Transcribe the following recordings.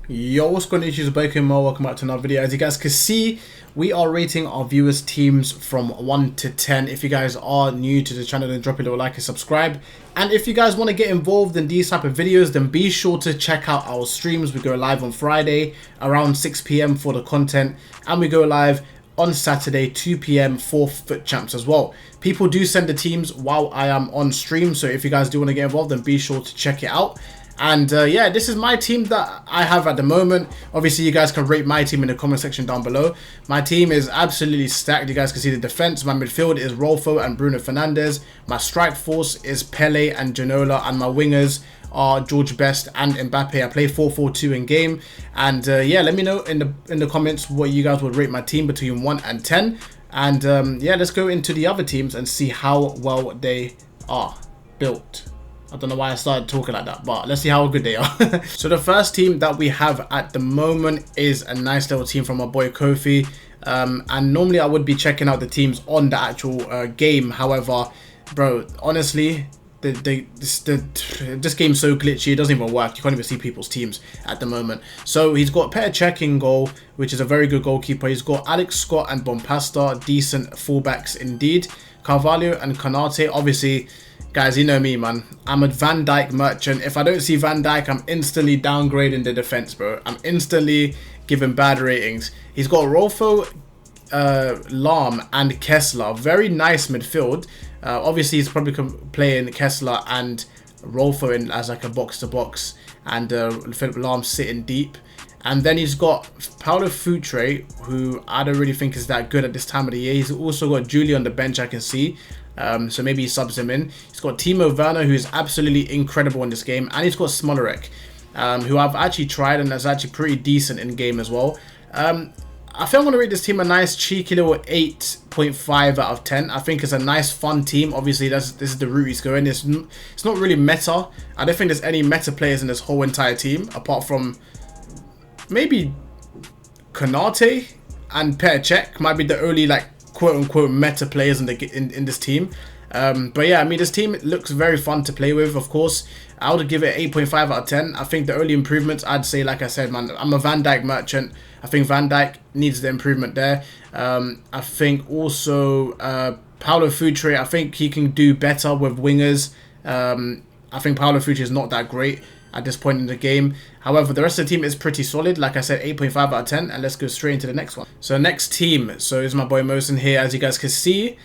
Yo, what's going on YouTube? It's KingMo. Welcome back to another video. As you guys can see, we are rating our viewers' teams from 1 to 10. If you guys are new to the channel, then drop a little like and subscribe. And if you guys want to get involved in these type of videos, then be sure to check out our streams. We go live on Friday around 6 PM for the content, and we go live on Saturday 2 PM for FUT Champs as well. People do send the teams while I am on stream, so if you guys do want to get involved, then be sure to check it out. And yeah, this is my team that I have at the moment. Obviously, you guys can rate my team in the comment section down below. My team is absolutely stacked. You guys can see the defense. My midfield is Rolfo and Bruno Fernandes. My strike force is Pele and Ginola, and my wingers are George Best and Mbappe. I play 4-4-2 in game. And yeah, let me know in the comments what you guys would rate my team between 1 and 10. And yeah, let's go into the other teams and see how well they are built. I don't know why I started talking like that, but let's see how good they are. So the first team that we have at the moment is a nice little team from my boy Kofi. And normally I would be checking out the teams on the actual game. However, bro, honestly, this game's so glitchy, it doesn't even work. You can't even see people's teams at the moment. So he's got Petr Cech in goal, which is a very good goalkeeper. He's got Alex Scott and Bompasta, decent fullbacks indeed. Carvalho and Konate, obviously, guys, you know me, man. I'm a Van Dijk merchant. If I don't see Van Dijk, I'm instantly downgrading the defense, bro. I'm instantly giving bad ratings. He's got Rolfo, Lahm and Kessler. Very nice midfield. Obviously, he's probably playing Kessler and Rolfo in as like a box-to-box, and Philip Lahm sitting deep. And then he's got Paulo Futre, who I don't really think is that good at this time of the year. He's also got Julie on the bench, I can see. So maybe he subs him in. He's got Timo Werner, who is absolutely incredible in this game. And he's got Smolarek, who I've actually tried and is actually pretty decent in game as well. I think I'm going to rate this team a nice cheeky little 8.5 out of 10. I think it's a nice fun team. Obviously, this is the route he's going. It's not really meta. I don't think there's any meta players in this whole entire team, apart from maybe Konate and Petr Cech might be the only like quote-unquote meta players in this team. But yeah, I mean, this team looks very fun to play with. Of course, I would give it 8.5 out of 10. I think the only improvements, I'd say, like I said, man, I'm a Van Dijk merchant. I think Van Dijk needs the improvement there. I think also Paulo Futre, I think he can do better with wingers. I think Paulo Futre is not that great at this point in the game. However, the rest of the team is pretty solid. Like I said, 8.5 out of 10. And let's go straight into the next one. So next team. So is my boy Mosen here. As you guys can see,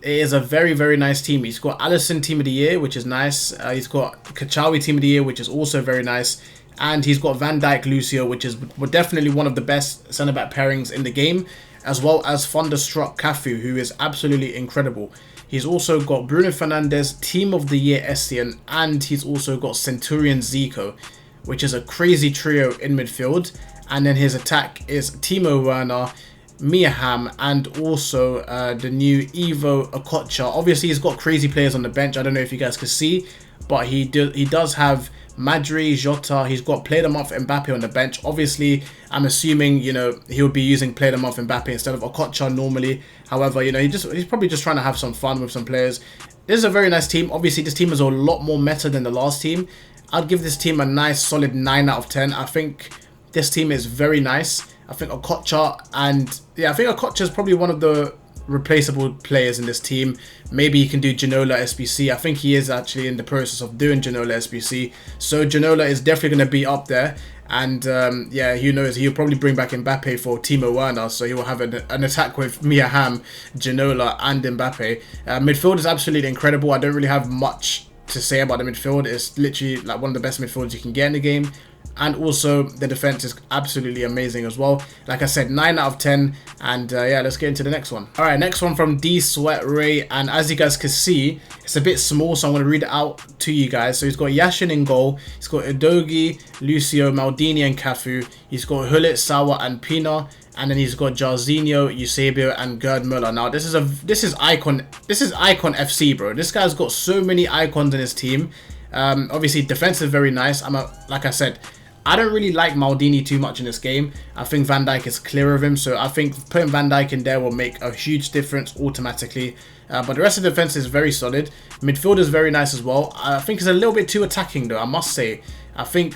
it is a very, very nice team. He's got Allison Team of the Year, which is nice. He's got Kachawi Team of the Year, which is also very nice. And he's got Van Dijk Lucio, which is definitely one of the best centre-back pairings in the game. As well as Thunderstruck Cafu, who is absolutely incredible. He's also got Bruno Fernandes, Team of the Year Essien, and he's also got Centurion Zico, which is a crazy trio in midfield. And then his attack is Timo Werner, Miyaham, and also the new Ivo Okocha. Obviously, he's got crazy players on the bench. I don't know if you guys can see, but he does have Madri, Jota. He's got Player of the Month Mbappe on the bench. Obviously, I'm assuming, you know, he would be using Player of the Month Mbappe instead of Okocha normally. However, you know, he's probably just trying to have some fun with some players. This is a very nice team. Obviously, this team is a lot more meta than the last team. I'd give this team a nice solid 9 out of 10. I think this team is very nice. I think Okocha, and yeah, I think Okocha is probably one of the replaceable players in this team. Maybe he can do Ginola SBC. I think he is actually in the process of doing Ginola SBC. So Ginola is definitely going to be up there. And yeah, who knows, he'll probably bring back Mbappe for Timo Werner. So he will have an attack with Miyaham, Ginola and Mbappe. Midfield is absolutely incredible. I don't really have much to say about the midfield. It's literally like one of the best midfielders you can get in the game. And also the defense is absolutely amazing as well. Like I said, 9 out of 10. And yeah, let's get into the next one. All right, next one from D Sweat Ray. And as you guys can see, it's a bit small, so I'm going to read it out to you guys. So he's got Yashin in goal. He's got Udogi, Lucio, Maldini and Cafu. He's got Hullet, Sawa and Pina. And then he's got Jarzinho, Eusebio and Gerd Müller. Now this is Icon FC, bro. This guy's got so many icons in his team. Obviously defense is very nice. Like I said, I don't really like Maldini too much in this game. I think Van Dijk is clear of him, so I think putting Van Dijk in there will make a huge difference automatically. But the rest of the defense is very solid. Midfield is very nice as well. I think it's a little bit too attacking though, I must say. I think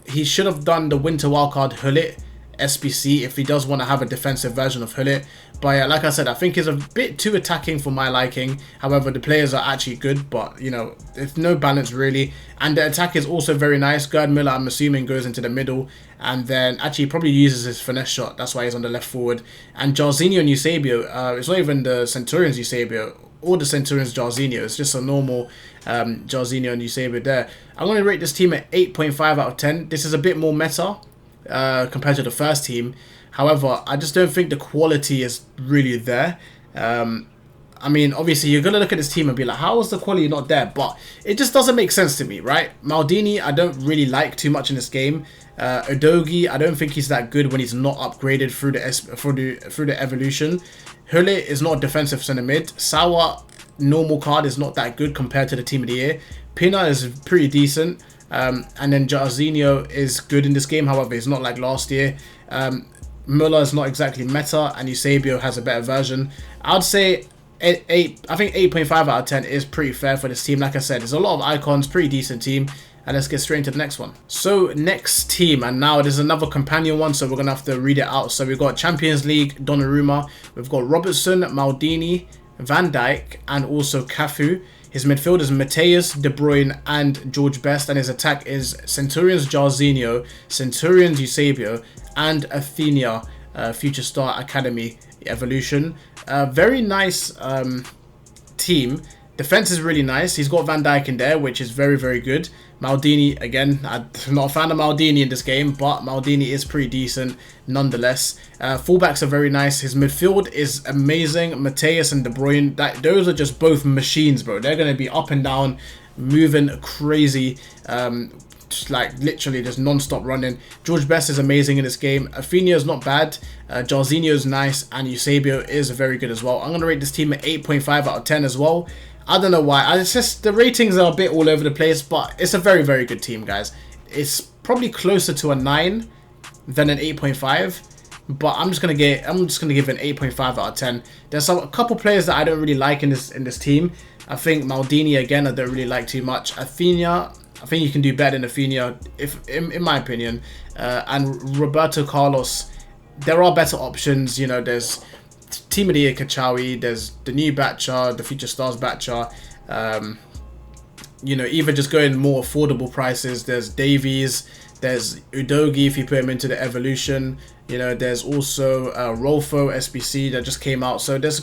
he should have done the winter wildcard Hullet SBC if he does want to have a defensive version of Hullet. But yeah, like I said, I think he's a bit too attacking for my liking. However, the players are actually good, but you know, there's no balance really. And the attack is also very nice. Gerd Müller, I'm assuming, goes into the middle, and then actually probably uses his finesse shot. That's why he's on the left forward. And Jarzinho and Eusebio, it's not even the Centurions Eusebio or the Centurions Jarzinho. It's just a normal Jarzinho and Eusebio there. I'm going to rate this team at 8.5 out of 10. This is a bit more meta compared to the first team. However, I just don't think the quality is really there. I mean, obviously, you're going to look at this team and be like, how is the quality not there? But it just doesn't make sense to me, right? Maldini, I don't really like too much in this game. Udogie, I don't think he's that good when he's not upgraded through the evolution. Hullet is not a defensive centre mid. Sawa, normal card, is not that good compared to the team of the year. Pina is pretty decent. And then Jarzinho is good in this game. However, it's not like last year. Müller is not exactly meta, and Eusebio has a better version. I'd say I think 8.5 out of 10 is pretty fair for this team. Like I said, there's a lot of icons, pretty decent team. And let's get straight into the next one. So next team, and now there's another companion one, so we're gonna have to read it out. So we've got Champions League Donnarumma, we've got Robertson, Maldini, Van Dijk, and also Cafu. His midfield is Mateus, De Bruyne, and George Best, and his attack is Centurions Jarzinho, Centurions Eusebio, and Athenia, Future Star Academy Evolution. Very nice team. Defense is really nice. He's got Van Dijk in there, which is very, very good. Maldini, again, I'm not a fan of Maldini in this game, but Maldini is pretty decent nonetheless. Fullbacks are very nice. His midfield is amazing. Mateus and De Bruyne, those are just both machines, bro. They're going to be up and down, moving crazy, just like literally just non-stop running. George Best is amazing in this game. Athenia is not bad. Jarzinho is nice, and Eusebio is very good as well. I'm going to rate this team at 8.5 out of 10 as well. I don't know why. It's just the ratings are a bit all over the place, but it's a very, very good team, guys. It's probably closer to a 9 than an 8.5, but I'm just gonna give it an 8.5 out of 10. There's a couple players that I don't really like in this team. I think Maldini, again, I don't really like too much. Athenia, I think you can do better than Athenia, in my opinion. And Roberto Carlos, there are better options. You know, there's Team of the Year Kachawi, there's the new Batcha, the Future Stars Batcha. You know, even just going more affordable prices, there's Davies, there's Udogie if you put him into the evolution. You know, there's also Rolfo SBC that just came out. So there's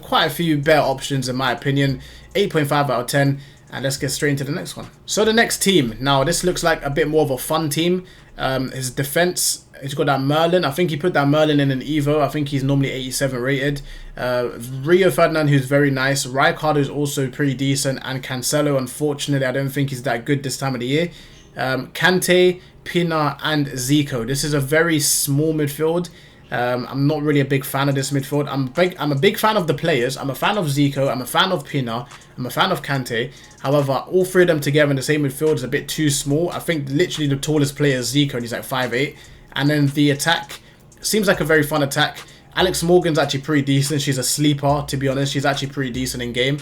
quite a few better options in my opinion. 8.5 out of 10. And let's get straight into the next one. So the next team, now this looks like a bit more of a fun team. His defense, he's got that Merlin. I think he put that Merlin in an Evo. I think he's normally 87 rated. Rio Ferdinand, who's very nice. Rijkaard is also pretty decent. And Cancelo, unfortunately, I don't think he's that good this time of the year. Kante, Pina, and Zico. This is a very small midfield. I'm not really a big fan of this midfield. I'm a big fan of the players. I'm a fan of Zico. I'm a fan of Pina. I'm a fan of Kante. However, all three of them together in the same midfield is a bit too small. I think literally the tallest player is Zico, and he's like 5'8". And then the attack seems like a very fun attack. Alex Morgan's actually pretty decent. She's a sleeper, to be honest. She's actually pretty decent in game.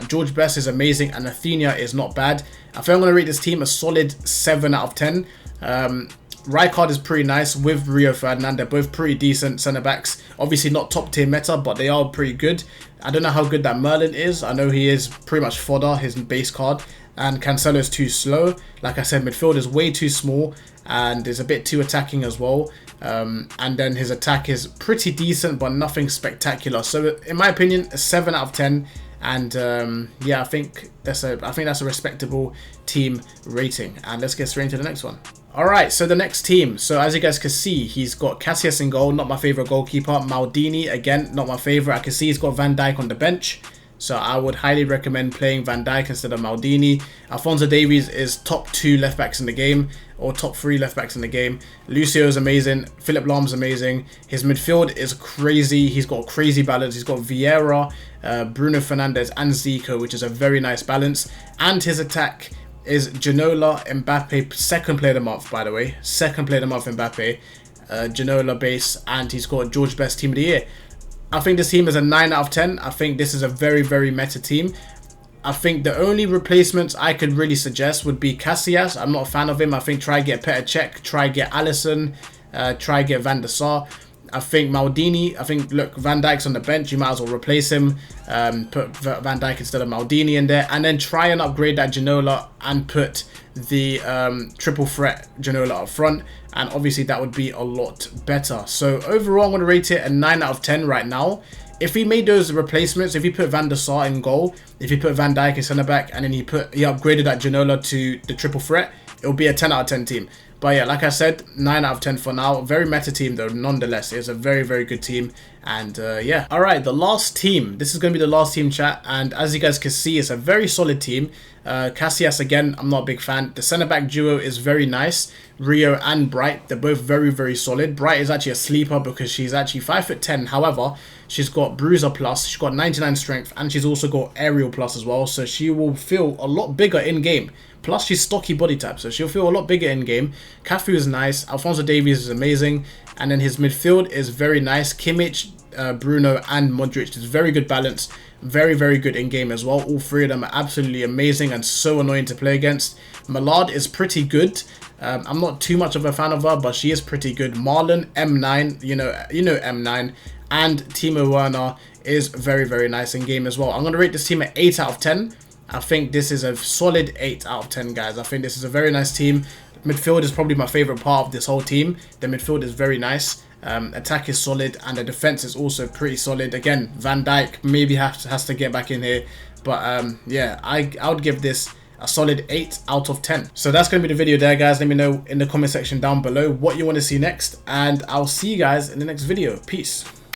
George Best is amazing, and Athenia is not bad. I think I'm going to rate this team a solid 7 out of 10. Rijkaard is pretty nice with Rio Ferdinand. They're both pretty decent centre-backs. Obviously not top tier meta, but they are pretty good. I don't know how good that Merlin is. I know he is pretty much fodder, his base card. And Cancelo is too slow. Like I said, midfield is way too small and is a bit too attacking as well. And then his attack is pretty decent, but nothing spectacular. So in my opinion, a 7 out of 10. And yeah, I think that's a respectable team rating. And let's get straight into the next one. Alright, so the next team. So as you guys can see, he's got Casillas in goal, not my favourite goalkeeper. Maldini, again, not my favourite. I can see he's got Van Dijk on the bench. So I would highly recommend playing Van Dijk instead of Maldini. Alphonso Davies is top 2 left backs in the game, or top 3 left backs in the game. Lucio is amazing. Philip Lahm's amazing. His midfield is crazy. He's got crazy balance. He's got Vieira, Bruno Fernandes, and Zico, which is a very nice balance. And his attack is Ginola, Mbappe, second player of the month, by the way. Second player of the month, Mbappe. Ginola base, and he's got George Best team of the year. I think this team is a 9 out of 10. I think this is a very, very meta team. I think the only replacements I could really suggest would be Casillas. I'm not a fan of him. I think try get Petr Cech, try get Alisson, try get Van der Sar. I think Maldini, I think, look, Van Dijk's on the bench. You might as well replace him. Put Van Dijk instead of Maldini in there. And then try and upgrade that Ginola and put the triple threat Ginola up front. And obviously that would be a lot better. So overall, I'm going to rate it a 9 out of 10 right now. If he made those replacements, if he put Van der Sar in goal, if he put Van Dijk in centre back, and then he upgraded that Ginola to the triple threat, it will be a 10 out of 10 team. But yeah, like I said, 9 out of 10 for now. Very meta team though, nonetheless. It's a very, very good team. And yeah. Alright, the last team. This is going to be the last team, chat. And as you guys can see, it's a very solid team. Casillas, again, I'm not a big fan. The centre-back duo is very nice. Rio and Bright, they're both very, very solid. Bright is actually a sleeper because she's actually 5'10". However, she's got Bruiser Plus, she's got 99 strength, and she's also got Aerial Plus as well. So she will feel a lot bigger in-game. Plus, she's stocky body type, so she'll feel a lot bigger in-game. Cafu is nice. Alphonso Davies is amazing. And then his midfield is very nice. Kimmich, Bruno, and Modric is very good balance. Very, very good in-game as well. All three of them are absolutely amazing and so annoying to play against. Malard is pretty good. I'm not too much of a fan of her, but she is pretty good. Marlon, M9, you know M9. And Timo Werner is very, very nice in-game as well. I'm going to rate this team at 8 out of 10. I think this is a solid 8 out of 10, guys. I think this is a very nice team. Midfield is probably my favorite part of this whole team. The midfield is very nice. Attack is solid, and the defense is also pretty solid. Again, Van Dijk maybe has to get back in here, but yeah, I would give this a solid 8 out of 10. So that's going to be the video there, guys. Let me know in the comment section down below what you want to see next, and I'll see you guys in the next video. Peace.